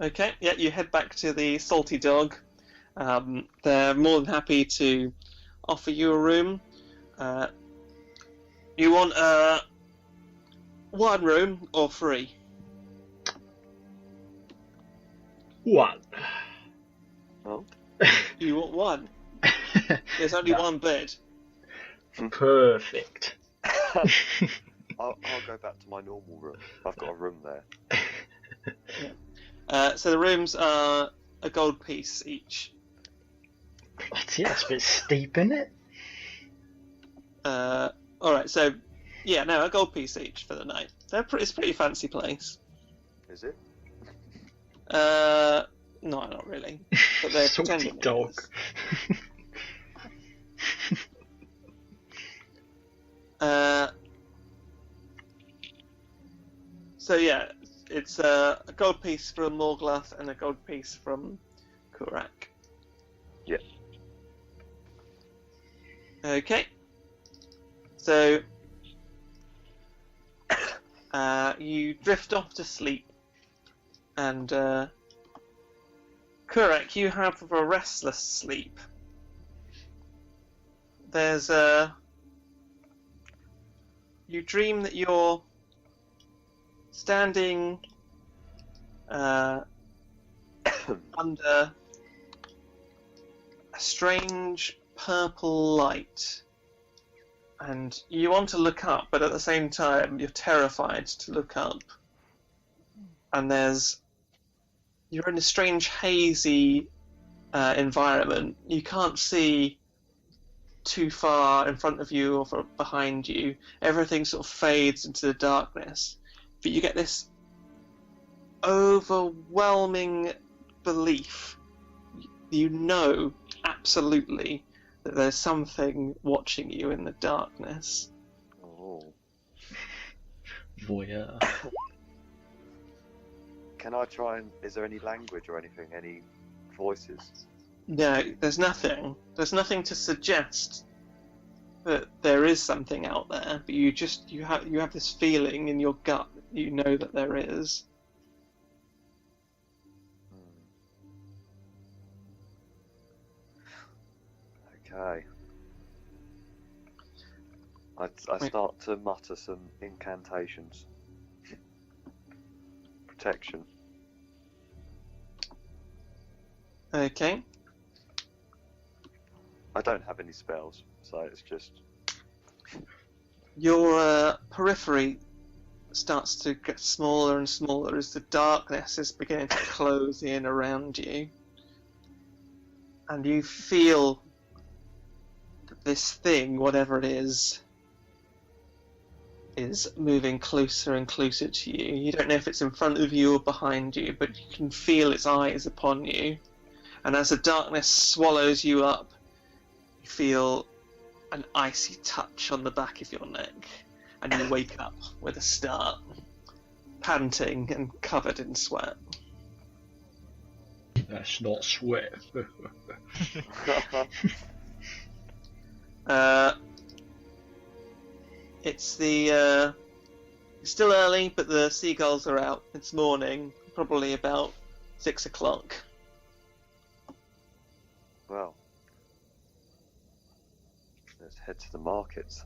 Okay, yeah, you head back to the Salty Dog. They're more than happy to offer you a room. You want one room or three? One. Oh, You want one? There's only No. one bed. Perfect. I'll go back to my normal room. I've got a room there. So the rooms are a gold piece each. Bloody hell, that's a bit steep, isn't it? Alright, so yeah, no, a gold piece each for the night. It's a pretty fancy place. Is it? No, not really. But they're Salty pretending it dog. is. So yeah, it's a gold piece from Morglath and a gold piece from Kurac. Yeah. Okay. So you drift off to sleep, and Kurac, you have a restless sleep. There's you dream that you're standing under a strange purple light, and you want to look up, but at the same time you're terrified to look up. And you're in a strange hazy environment. You can't see too far in front of you or behind you. Everything sort of fades into the darkness. But you get this overwhelming belief. You know absolutely that there's something watching you in the darkness. Oh. Voyeur. Can I try and... Is there any language or anything? Any voices? No, there's nothing. There's nothing to suggest that there is something out there, but you have this feeling in your gut that you know that there is. Okay. I start to mutter some incantations. Protection. Okay. I don't have any spells, so it's just... Your periphery starts to get smaller and smaller as the darkness is beginning to close in around you. And you feel that this thing, whatever it is moving closer and closer to you. You don't know if it's in front of you or behind you, but you can feel its eyes upon you. And as the darkness swallows you up, you feel an icy touch on the back of your neck, and you wake up with a start, panting and covered in sweat. That's not sweat. It's still early, but the seagulls are out. It's morning, probably about 6 o'clock. Well, let's head to the markets.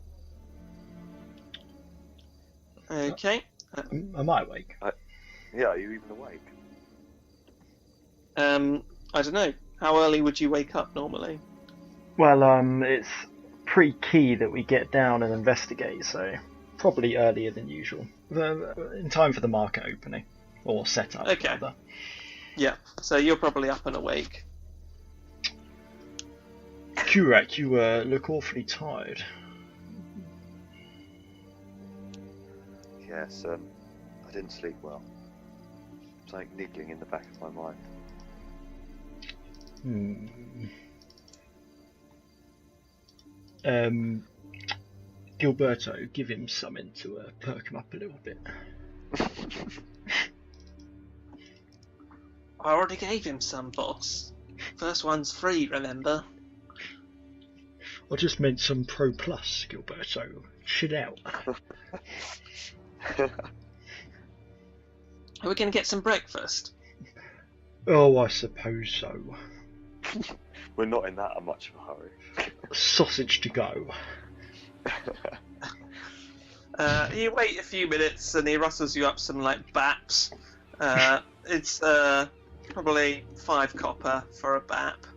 Okay. Am I awake? Yeah, are you even awake? I don't know. How early would you wake up normally? Well, it's pretty key that we get down and investigate, so probably earlier than usual. In time for the market opening. Or setup, Okay. rather. Yeah, so you're probably up and awake. Kurac, you look awfully tired. Yes, I didn't sleep well. Something niggling in the back of my mind. Gilberto, give him something to perk him up a little bit. I already gave him some, boss. First one's free, remember? I just meant some Pro Plus, Gilberto. Chill out. Are we going to get some breakfast? Oh, I suppose so. We're not in that much of a hurry. Sausage to go. You wait a few minutes and he rustles you up some like baps. It's probably 5 copper for a bap.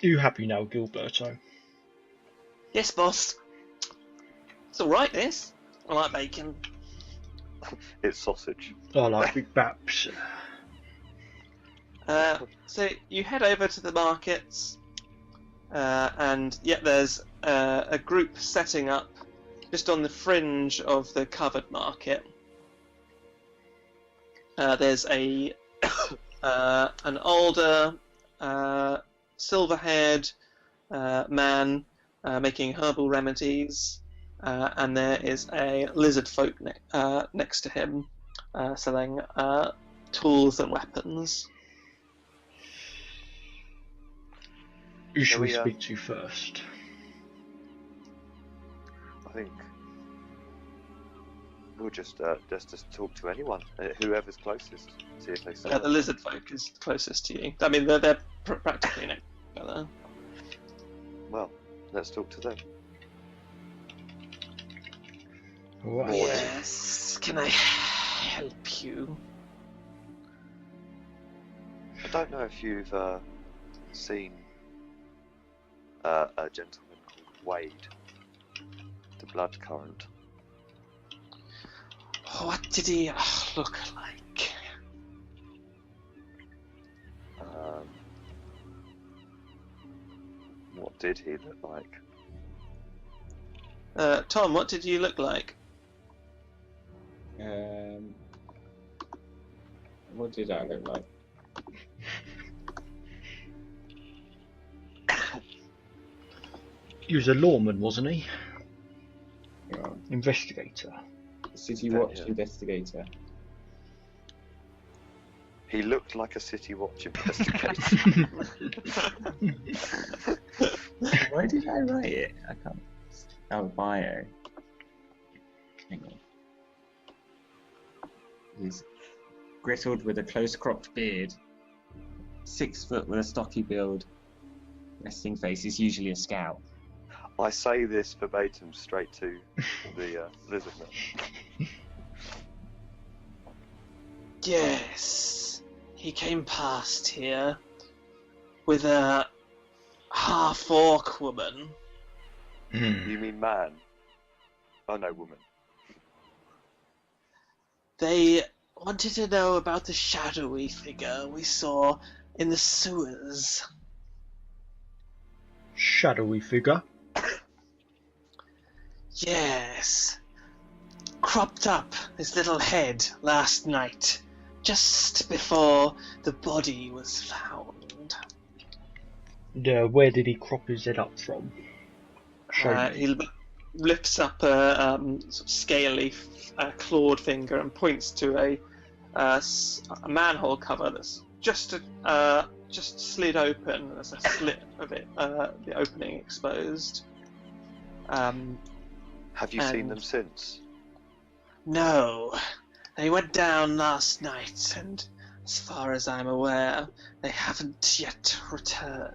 You happy now, Gilberto? Yes, boss. It's alright, this. I like bacon. It's sausage. I like big baps. So you head over to the markets, and there's a group setting up just on the fringe of the covered market. There's a an older silver-haired man making herbal remedies, and there is a lizard folk next to him selling tools and weapons. Who should we speak to first? I think we'll just talk to anyone, whoever's closest. See if they say. The lizard folk is closest to you. I mean, they're practically next to each other. Well, let's talk to them. Right. Yes. Can I help you? I don't know if you've seen a gentleman called Wade, the Bloodcurrant. What did he look like? What did he look like? Tom, what did you look like? What did I look like? He was a lawman, wasn't he? Yeah. Investigator. City Watch investigator. He looked like a City Watch investigator. Why did I write it? I can't. Oh, bio. Hang on. He's grizzled with a close-cropped beard, 6 foot with a stocky build, resting face. Is usually a scout. I say this verbatim straight to the lizard man. Yes, he came past here with a half-orc woman. You mean man? Oh no, woman. They wanted to know about the shadowy figure we saw in the sewers. Shadowy figure? Yes. Cropped up his little head last night, just before the body was found. Where did he crop his head up from? He lifts up a sort of scaly, clawed finger and points to a manhole cover that's just slid open. There's a slit of it, the opening exposed. Have you seen them since? No, they went down last night, and as far as I'm aware, they haven't yet returned.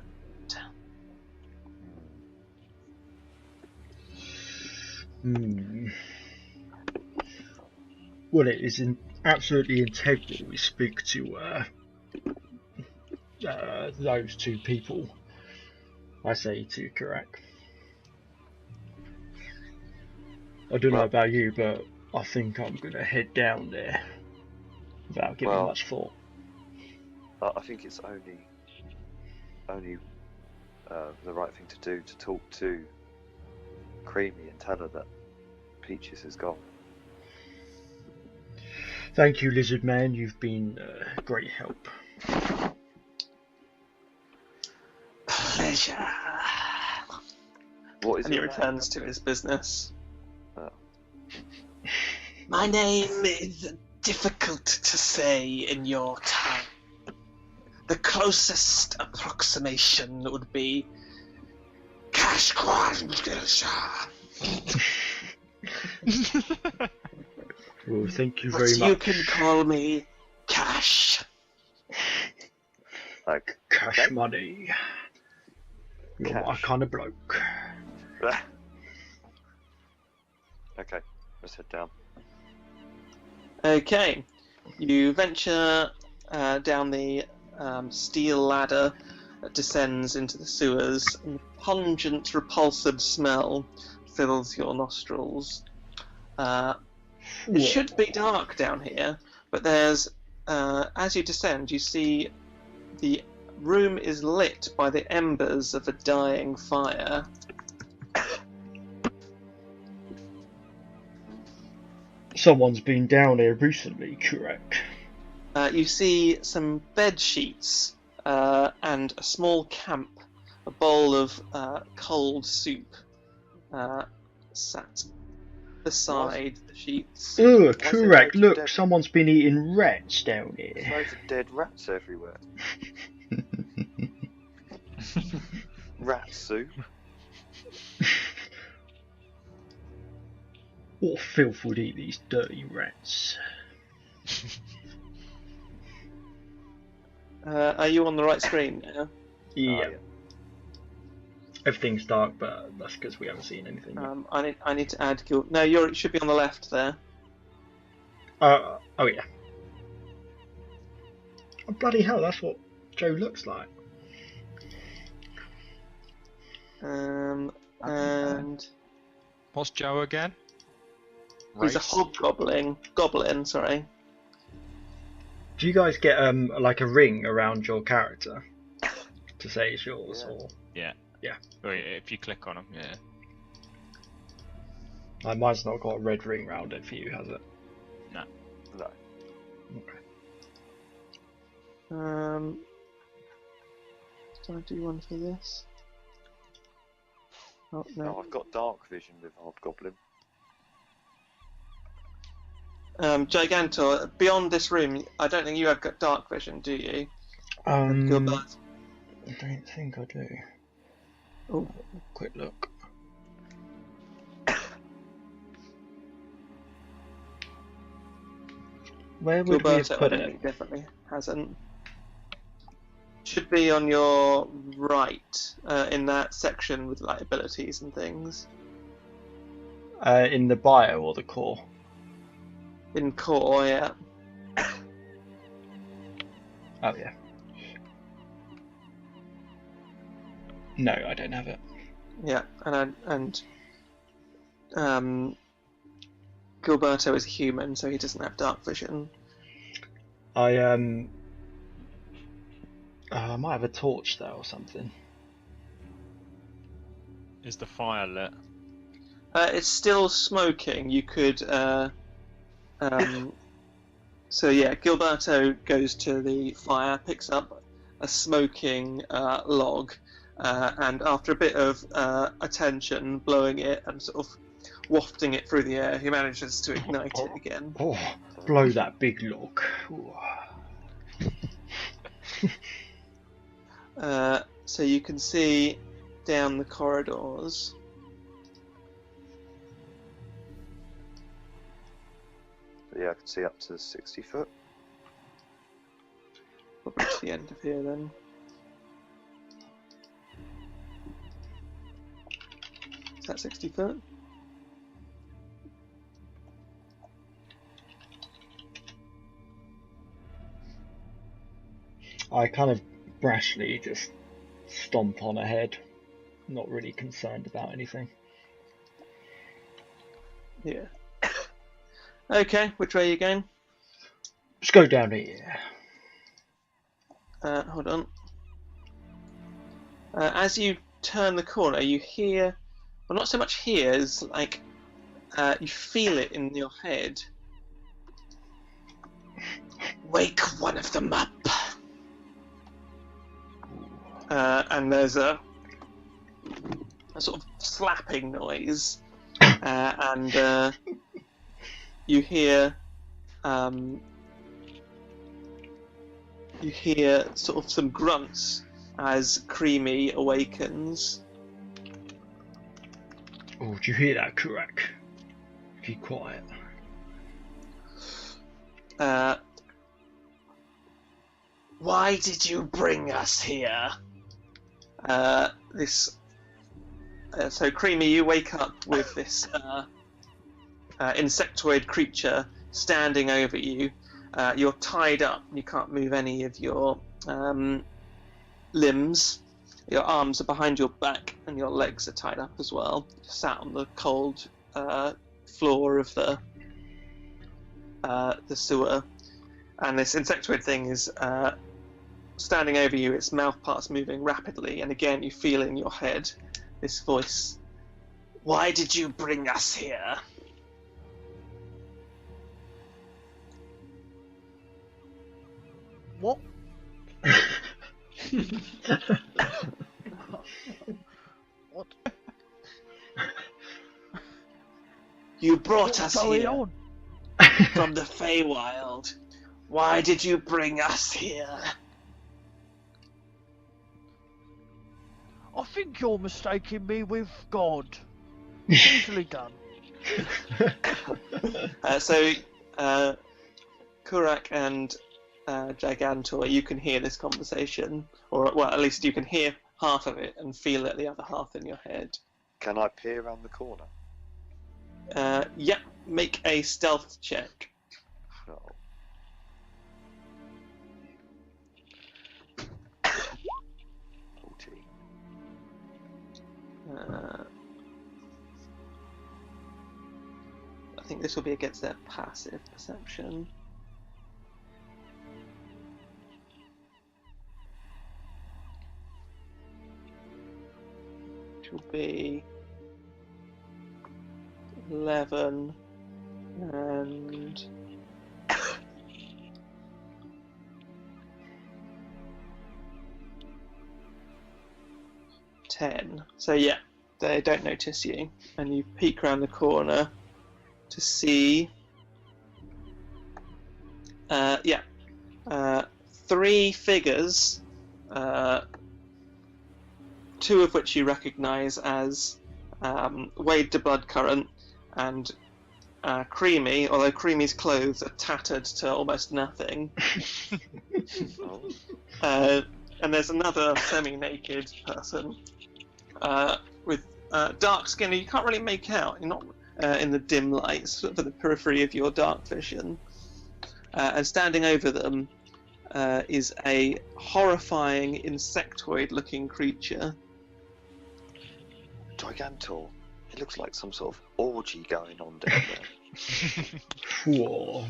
Well, it is absolutely integral we speak to those 2 people. I say to Kurac. I don't know about you, but I think I'm going to head down there without giving much thought. I think it's only the right thing to do to talk to Creamy and tell her that Peaches is gone. Thank you, Lizard Man. You've been great help. Pleasure. What is And he it? returns to his business. Oh. My name is difficult to say in your tongue. The closest approximation would be Kashquan. Oh, thank you But very much. you can call me Cash. Like Cash okay. money. You're my Cash. kind of bloke. Okay, let's head down. Okay, you venture down the steel ladder that descends into the sewers, and a pungent, repulsive smell fills your nostrils. It should be dark down here, but there's, as you descend, you see the room is lit by the embers of a dying fire. Someone's been down here recently, Kurac. You see some bed sheets and a small camp, a bowl of cold soup sat beside the sheets. Ugh, there Kurac, loads of look, dead- someone's been eating rats down There's here. loads of dead rats everywhere. Rat soup. What filth would eat these dirty rats? Are you on the right screen now? Yeah. Oh, yeah. Everything's dark, but that's because we haven't seen anything yet. I need to add Gil. No, it should be on the left there. Oh yeah. Oh, bloody hell, that's what Joe looks like. And What's Joe again? he's a Race? goblin. Sorry. Do you guys get like a ring around your character to say it's yours, Yeah. or Oh, yeah, if you click on him, yeah. mine's not got a red ring round it for you, has it? No. Okay. Did I do one for this? Oh No, no. I've got dark vision with Hobgoblin. Gigantor, beyond this room, I don't think you have got dark vision, do you? Gilbert. I don't think I do. Oh. Quick look. Where would we have Gilberto, put I it? think definitely hasn't. Should be on your right, in that section with like abilities and things. In the bio or the core? In core, yeah. Oh yeah. No, I don't have it. Yeah, Gilberto is a human, so he doesn't have dark vision. I might have a torch there or something. Is the fire lit? It's still smoking. You could. So yeah, Gilberto goes to the fire, picks up a smoking log, and after a bit of attention, blowing it and sort of wafting it through the air, he manages to ignite it again. Oh, blow that big log. So you can see down the corridors. So yeah, I can see up to 60 foot. Probably to the end of here then. Is that 60 foot? I kind of brashly just stomp on ahead, not really concerned about anything. Yeah. Okay, which way are you going? Let's go down here. Hold on. As you turn the corner, you hear, well, not so much hear, as like you feel it in your head. Wake one of them up. And there's a sort of slapping noise, and you hear sort of some grunts as Creamy awakens. Oh, do you hear that, Kurac? Keep quiet. Why did you bring us here? So Creamy, you wake up with this insectoid creature standing over you. You're tied up. You can't move any of your limbs. Your arms are behind your back, and your legs are tied up as well. You're sat on the cold floor of the sewer, and this insectoid thing is standing over you. Its mouth parts moving rapidly, and again you feel in your head this voice. Why did you bring us here? What? What? You brought us going here on? from the Feywild. Why did you bring us here? I think you're mistaking me with God. Easily done. So, Kurac and Gigantor, you can hear this conversation, or well, at least you can hear half of it and feel it the other half in your head. Can I peer around the corner? Yep, make a stealth check. No. I think this will be against their passive perception. Which will be 11 and 10. So yeah, they don't notice you, and you peek around the corner to see three figures, two of which you recognise as Wade the Bloodcurrant and Creamy, although Creamy's clothes are tattered to almost nothing. And there's another semi-naked person with dark skin you can't really make out. You're not in the dim light, sort of at the periphery of your dark vision. And standing over them is a horrifying insectoid-looking creature. Gigantor. It looks like some sort of orgy going on down there. Whoa.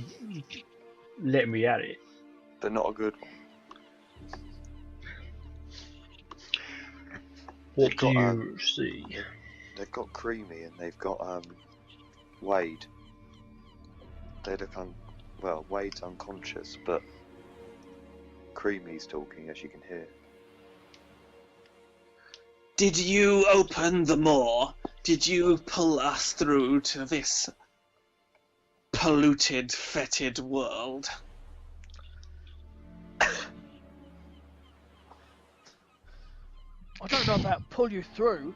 Let me at it. They're not a good one. What They've do got, you see? They've got Creamy and they've got Wade. They look Wade's unconscious, but Creamy's talking, as you can hear. Did you open the moor? Did you pull us through to this polluted, fetid world? I don't know about pull you through.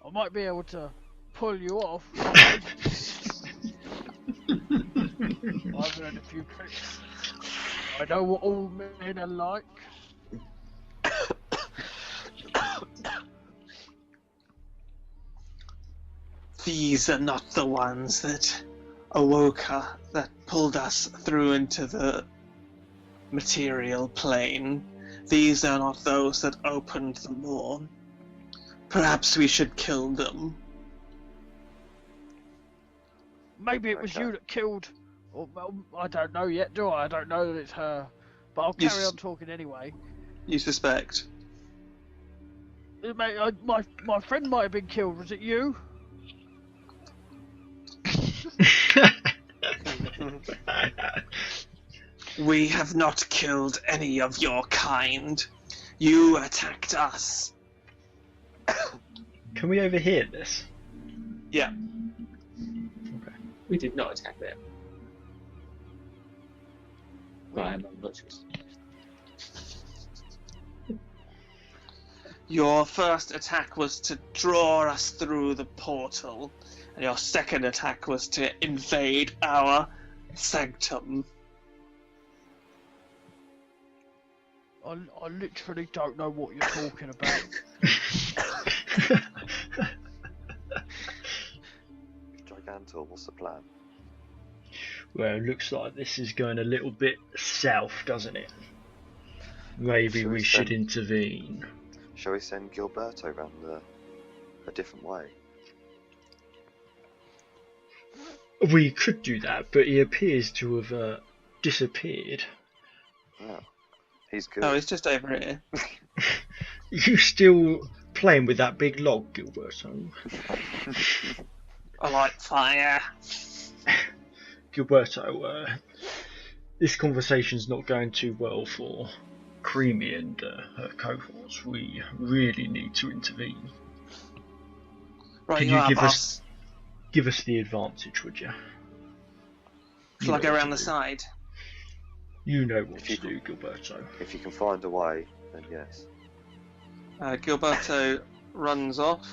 I might be able to pull you off. I've learned a few tricks. I know what all men are like. These are not the ones that that pulled us through into the material plane. These are not those that opened the moor. Perhaps we should kill them. Maybe it was you that killed. Or, well, I don't know yet, do I? I don't know that it's her. But I'll carry on talking anyway. You suspect? My friend might have been killed. Was it you? We have not killed any of your kind. You attacked us. Can we overhear this? Yeah. Okay. We did not attack them. But I'm not sure. Your first attack was to draw us through the portal, and your second attack was to invade our sanctum. I literally don't know what you're talking about. Gigantor, what's the plan? Well, it looks like this is going a little bit south, doesn't it? Maybe we should intervene. Shall we send Gilberto round a different way? We could do that, but he appears to have disappeared. Oh, he's good. Oh, it's just over here. You still playing with that big log, Gilberto? I like fire. Gilberto, this conversation's not going too well for Creamy and her cohorts. We really need to intervene. Right, Could you give us the advantage, would you? Shall I go around the side? You know what to do, Gilberto. If you can find a way, then yes. Gilberto runs off.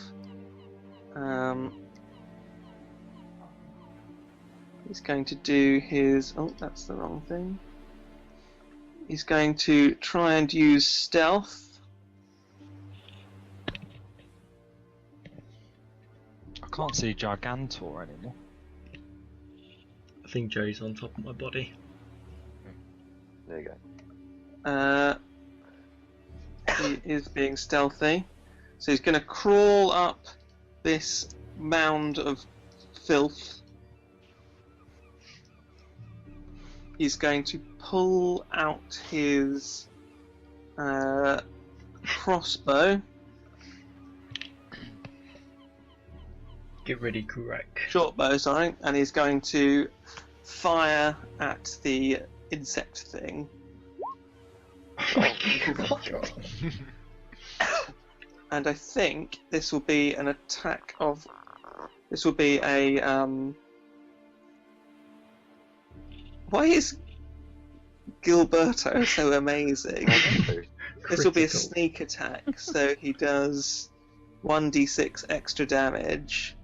He's going to do his... Oh, that's the wrong thing. He's going to try and use stealth. I can't see Gigantor anymore. I think Jay's on top of my body. There you go. He is being stealthy. So he's going to crawl up this mound of filth. He's going to pull out his crossbow. Get ready, Kurac. Short bow, sorry. And he's going to fire at the insect thing. And I think this will be an attack of... This will be a... Why is Gilberto so amazing? This will be a sneak attack, so he does 1d6 extra damage.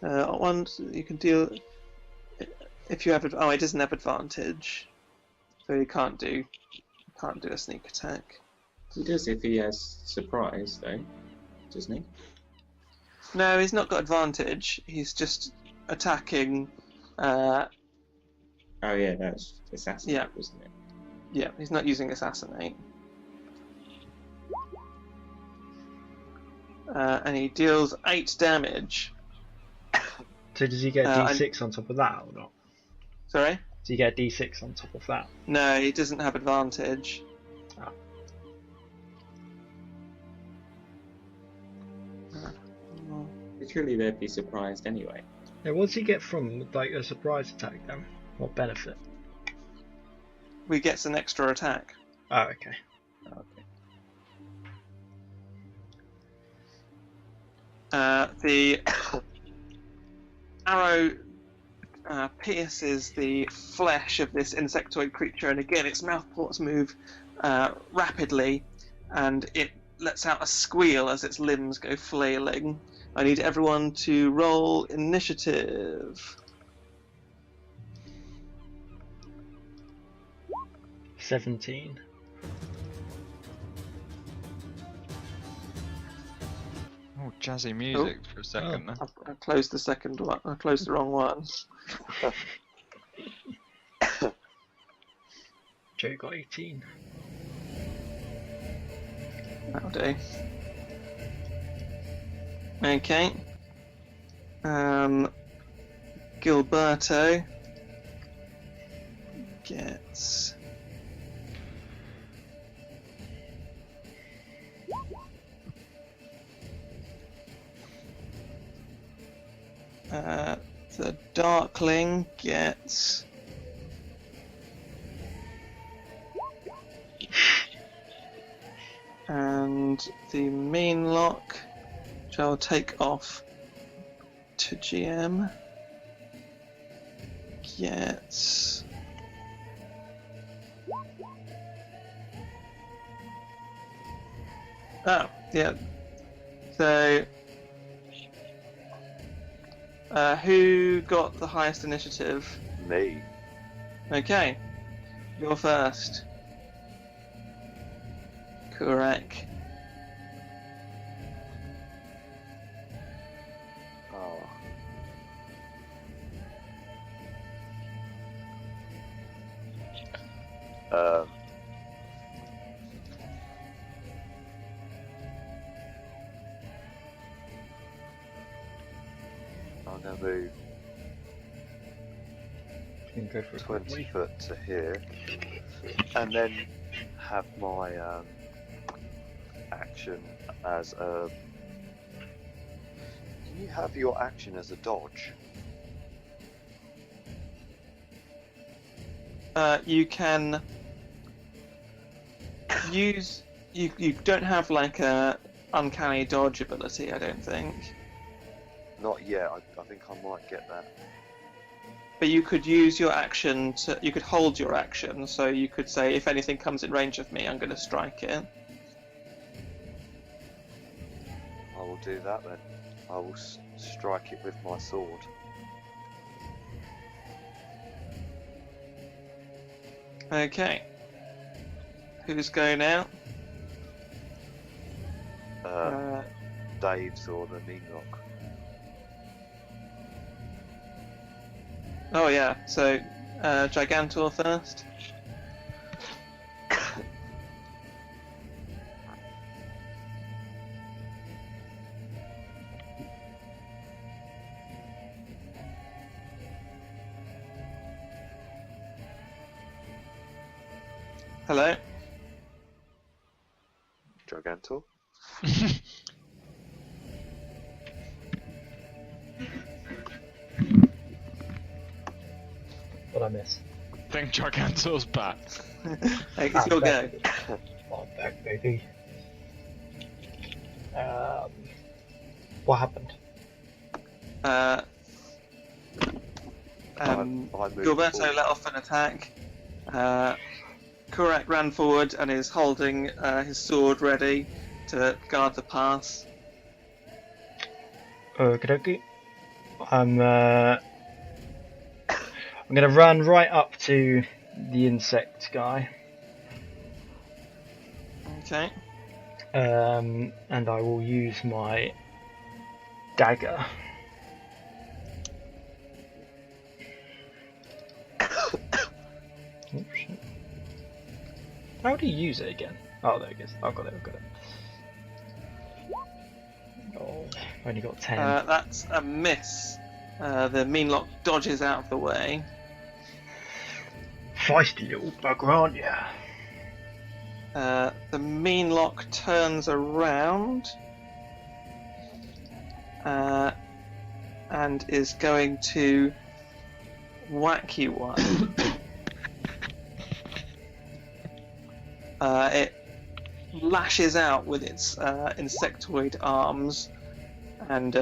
You can deal if you have. Oh, he doesn't have advantage, so he can't do a sneak attack. He does if he has surprise, though, doesn't he? No, he's not got advantage. He's just attacking. Oh yeah, that's assassinate, Yeah. wasn't it? Yeah, he's not using assassinate. And he deals 8 damage. So does he get a D6 on top of that or not? Sorry? Does he get a D6 on top of that? No, he doesn't have advantage. Oh. Surely they'd be surprised anyway. Now, what does he get from like a surprise attack then? What benefit? He gets an extra attack. Oh, okay. The arrow pierces the flesh of this insectoid creature, and again its mouth ports move rapidly, and it lets out a squeal as its limbs go flailing. I need everyone to roll initiative. 17. Oh, jazzy music for a second there. I closed the second one. I closed the wrong one. Joe got 18. That'll do. Okay. Gilberto gets the Darkling gets and the Meanlock, which I'll take off to GM, gets oh yeah, So, who got the highest initiative? Me. Okay, you're first. Kurac. Oh. I'm gonna move You can go for a 20 quick foot to here, and then have my action as a. Can you have your action as a dodge? You can use. You don't have like a uncanny dodge ability, I don't think. Not yet. I think I might get that. But you could use your action to. You could hold your action, so you could say, if anything comes in range of me, I'm going to strike it. I will do that then. I will strike it with my sword. Okay. Who's going out? Dave's or the Meanlock. Oh yeah. So, Gigantor first. Hello. Gigantor? What I miss? I think Gigantor's back. Hey, it's your go. I'm back, baby. What happened? I moved Gilberto forward. let off an attack. Kurac ran forward and is holding his sword ready to guard the pass. Okey-dokey. I'm gonna run right up to the insect guy. Okay. And I will use my dagger. Oh, shit. How do you use it again? Oh, there it is. I've got it. Oh, I've only got 10. That's a miss. The Meanlock dodges out of the way. Feisty little bugger, aren't ya? The Meanlock turns around and is going to whack you one. It lashes out with its insectoid arms and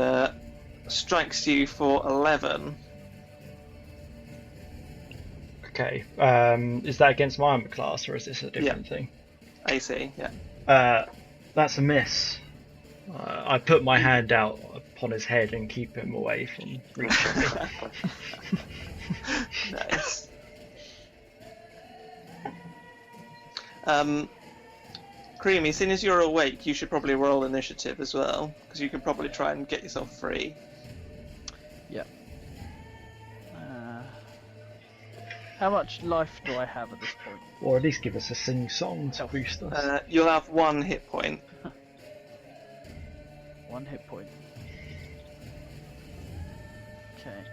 strikes you for 11. Okay. Is that against my armor class, or is this a different thing? AC, yeah. That's a miss. I put my hand out upon his head and keep him away from reaching me. Nice. Creamy, seeing as you're awake, you should probably roll initiative as well, because you can probably try and get yourself free. Yep. How much life do I have at this point? Or at least give us a sing-song to boost us. You'll have 1 hit point. 1 hit point. Okay.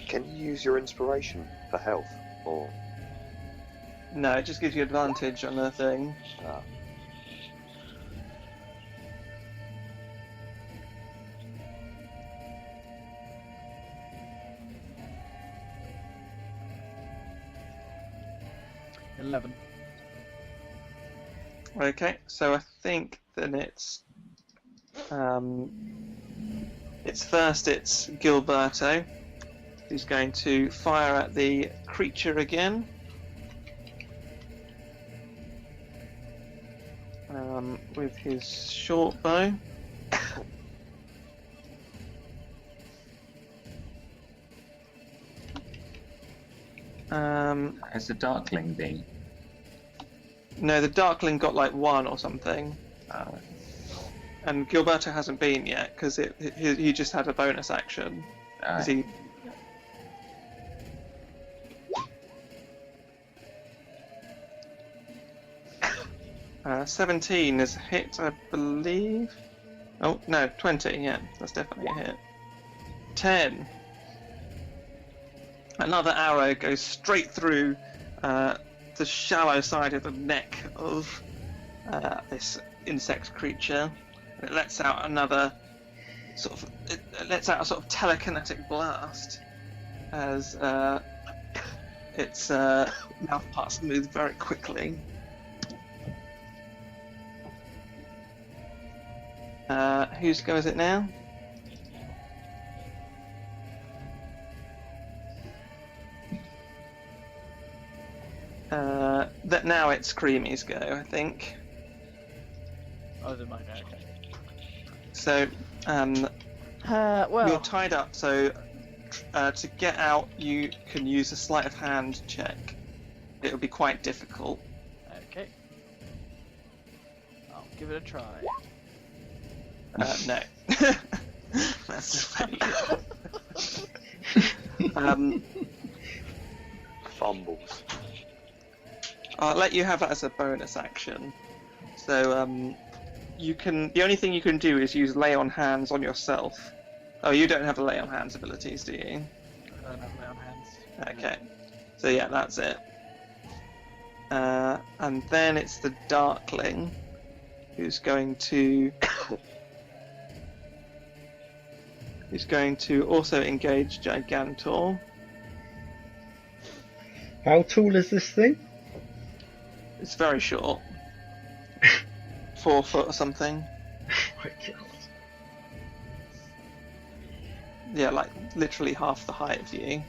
Can you use your inspiration for health? Or No, it just gives you advantage on the thing. $11. Okay, so I think then it's first it's Gilberto, who's going to fire at the creature again. with his short bow. Has the Darkling been? No, the Darkling got like 1 or something. And Gilberto hasn't been yet because he just had a bonus action. 'Cause he... 17 is a hit, I believe. Oh, no, 20, yeah, that's definitely a hit. 10. Another arrow goes straight through the shallow side of the neck of this insect creature. And it lets out another it lets out a sort of telekinetic blast as its mouth parts move very quickly. Whose go is it now? That now it's Creamy's go, I think. Oh, then mine. Okay. So, Well. you're tied up. So, to get out, you can use a sleight of hand check. It'll be quite difficult. Okay. I'll give it a try. No. That's a failure. Fumbles. I'll let you have that as a bonus action. So, you can. The only thing you can do is use lay on hands on yourself. Oh, you don't have the lay on hands abilities, do you? I don't have my own hands. Okay. So yeah, that's it. And then it's the Darkling, who's going to also engage Gigantor. How tall is this thing? It's very short. 4 foot or something. Oh my God. Yeah, like literally half the height of you.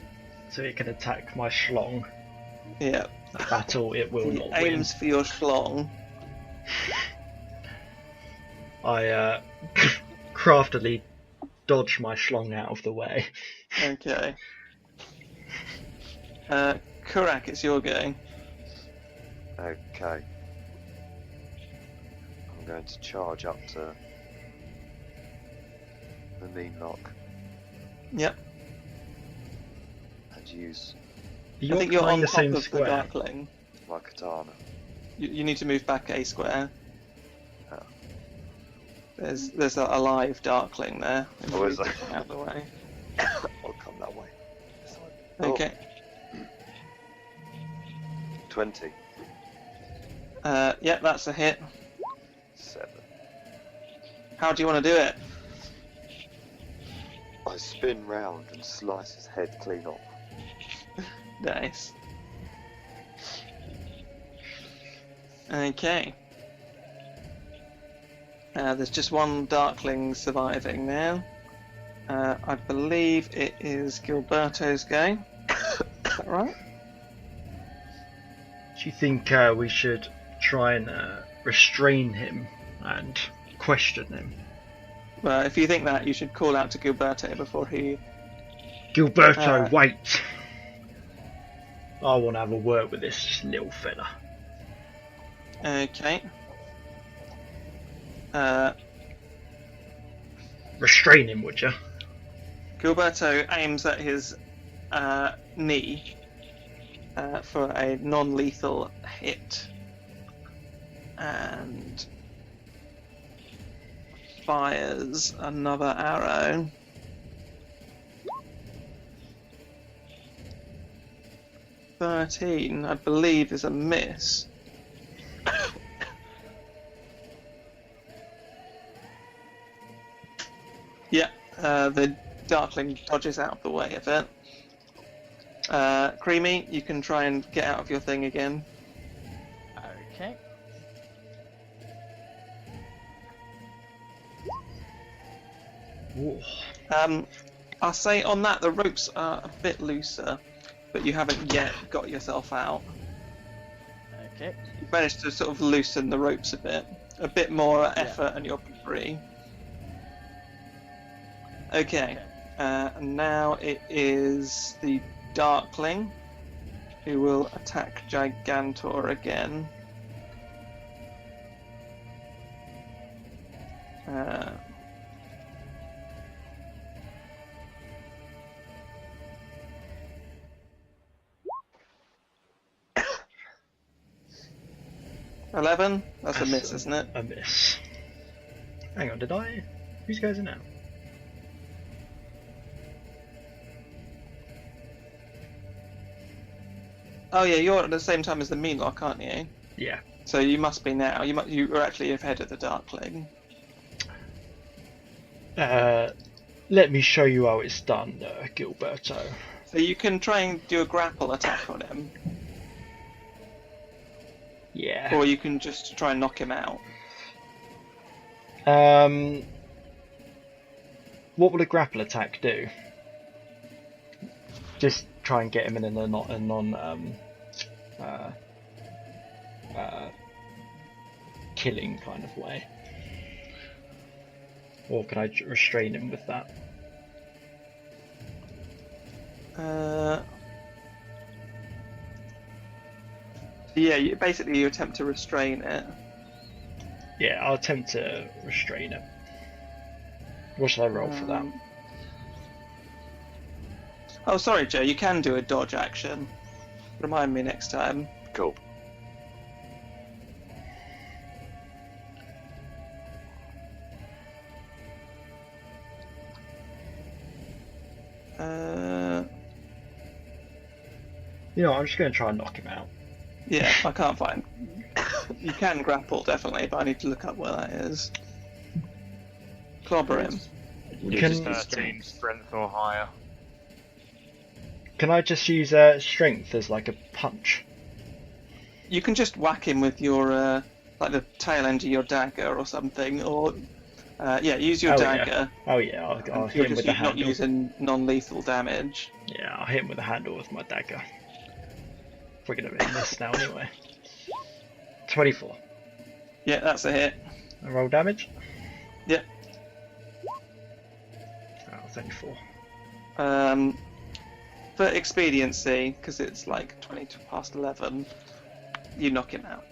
So it can attack my schlong. Yeah. Battle, it will He not win. aims for your schlong. I craftily dodge my schlong out of the way. Okay. Kurac, it's your go. Okay. I'm going to charge up to the mean lock Yep. and use You're I think you're on the top same of square. the Darkling. my katana. You need to move back a square. Oh. There's a live Darkling there. Oh, is there? Out of the way. I'll come that way. This way. Okay. 20. Yeah, that's a hit. 7. How do you want to do it? I spin round and slice his head clean off. Nice. Okay. There's just one Darkling surviving now. I believe it is Gilberto's go. Is that right? Do you think we should try and restrain him and question him? Well, if you think that, you should call out to Gilberto before he... Gilberto, wait! I want to have a word with this little fella. Okay. Restrain him, would you? Gilberto aims at his knee for a non-lethal hit and fires another arrow. $13, I believe, is a miss. Yeah, the Darkling dodges out of the way of it. Creamy, you can try and get out of your thing again. Okay. Ooh. I'll say on that the ropes are a bit looser, but you haven't yet got yourself out. Okay. You've managed to sort of loosen the ropes a bit. a bit more effort and you'll be free. Okay, and now it is the Darkling who will attack Gigantor again. Uh, $11? That's a miss, isn't it? A miss. Hang on, did I? Whose goes in now? Oh yeah, you're at the same time as the Meanlock, aren't you? Yeah. So you must be now. You were actually ahead of the Darkling. Let me show you how it's done, Gilberto. So you can try and do a grapple attack on him, Yeah. or you can just try and knock him out. What would a grapple attack do? Just try and get him in a non killing kind of way. Or can I restrain him with that? Yeah, you attempt to restrain it. Yeah, I'll attempt to restrain it. What should I roll for that? Oh, sorry, Joe. You can do a dodge action. Remind me next time. Cool. You know, I'm just going to try and knock him out. Yeah, I can't find. You can grapple definitely, but I need to look up where that is. Clobber him. You Can- just 13 strength or higher. Can I just use strength as like a punch? You can just whack him with your like the tail end of your dagger or something, or use your dagger. Oh yeah, I'll hit him with the Not handle. using non-lethal damage. Yeah, I'll hit him with the handle with my dagger. We're gonna miss now anyway. 24. Yeah, that's a hit. And roll damage? Yeah. Oh, it's only 4. For expediency, because it's like 20 past 11, you knock him out.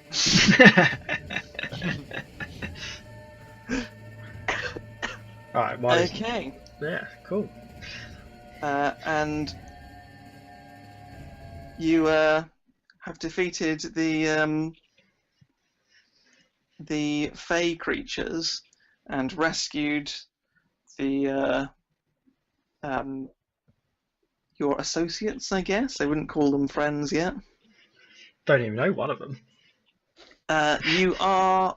Alright, well, Okay. yeah, cool. And you have defeated the Fey creatures and rescued the your associates, I guess. I wouldn't call them friends yet. Don't even know one of them. You are,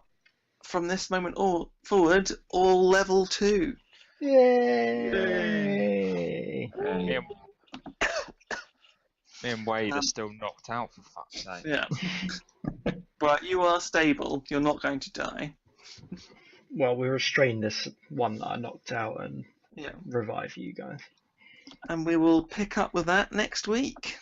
from this moment forward, all level 2. Yay! Me and Wade are still knocked out, for fuck's sake. Yeah. But you are stable. You're not going to die. Well, we restrain this one that I knocked out and Yeah. revive you guys. And we will pick up with that next week.